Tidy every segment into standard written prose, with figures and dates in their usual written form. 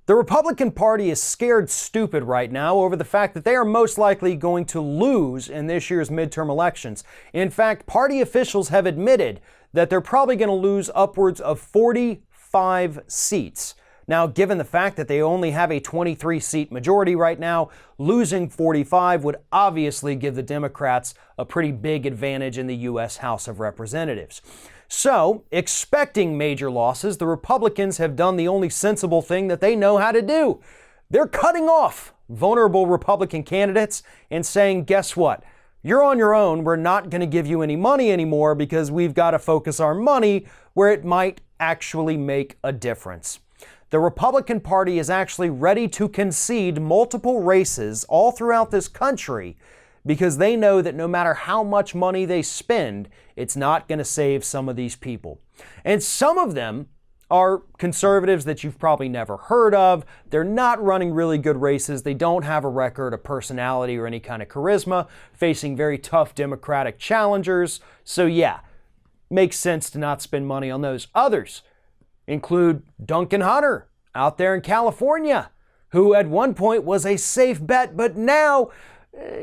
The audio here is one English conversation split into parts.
The Republican Party is scared stupid right now over the fact that they are most likely going to lose in this year's midterm elections. In fact, party officials have admitted that they're probably going to lose upwards of 45 seats. Now, given the fact that they only have a 23-seat majority right now, losing 45 would obviously give the Democrats a pretty big advantage in the U.S. House of Representatives. So, expecting major losses, the Republicans have done the only sensible thing that they know how to do. They're cutting off vulnerable Republican candidates and saying, guess what? You're on your own. We're not going to give you any money anymore because we've got to focus our money where it might actually make a difference. The Republican Party is actually ready to concede multiple races all throughout this country because they know that no matter how much money they spend, it's not going to save some of these people. And some of them are conservatives that you've probably never heard of. They're not running really good races. They don't have a record of personality or any kind of charisma, facing very tough Democratic challengers. So yeah, makes sense to not spend money on those. Others include Duncan Hunter out there in California, who at one point was a safe bet, but now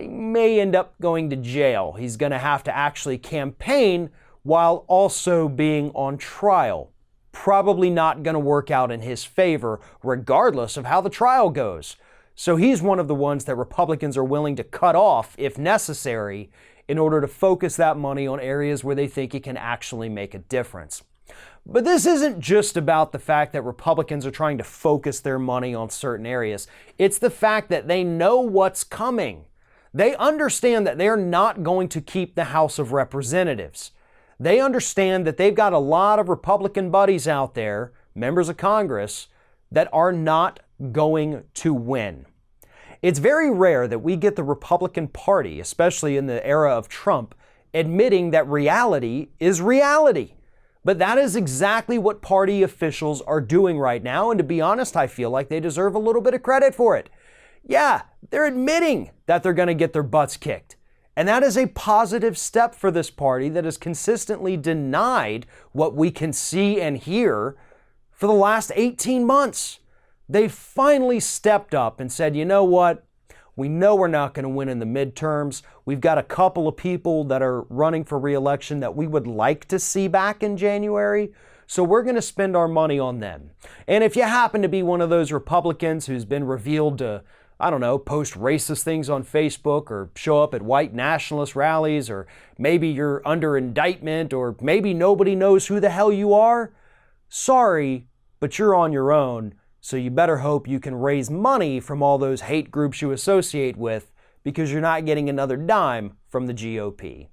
may end up going to jail. He's going to have to actually campaign while also being on trial. Probably not going to work out in his favor, regardless of how the trial goes. So he's one of the ones that Republicans are willing to cut off, if necessary, in order to focus that money on areas where they think it can actually make a difference. But this isn't just about the fact that Republicans are trying to focus their money on certain areas. It's the fact that they know what's coming. They understand that they're not going to keep the House of Representatives. They understand that they've got a lot of Republican buddies out there, members of Congress, that are not going to win. It's very rare that we get the Republican Party, especially in the era of Trump, admitting that reality is reality. But that is exactly what party officials are doing right now, and to be honest, I feel like they deserve a little bit of credit for it. Yeah, they're admitting that they're going to get their butts kicked. And that is a positive step for this party that has consistently denied what we can see and hear for the last 18 months. They finally stepped up and said, you know what? We know we're not going to win in the midterms. We've got a couple of people that are running for re-election that we would like to see back in January. So we're going to spend our money on them. And if you happen to be one of those Republicans who's been revealed to, I don't know, post racist things on Facebook or show up at white nationalist rallies, or maybe you're under indictment, or maybe nobody knows who the hell you are, sorry, but you're on your own. So you better hope you can raise money from all those hate groups you associate with, because you're not getting another dime from the GOP.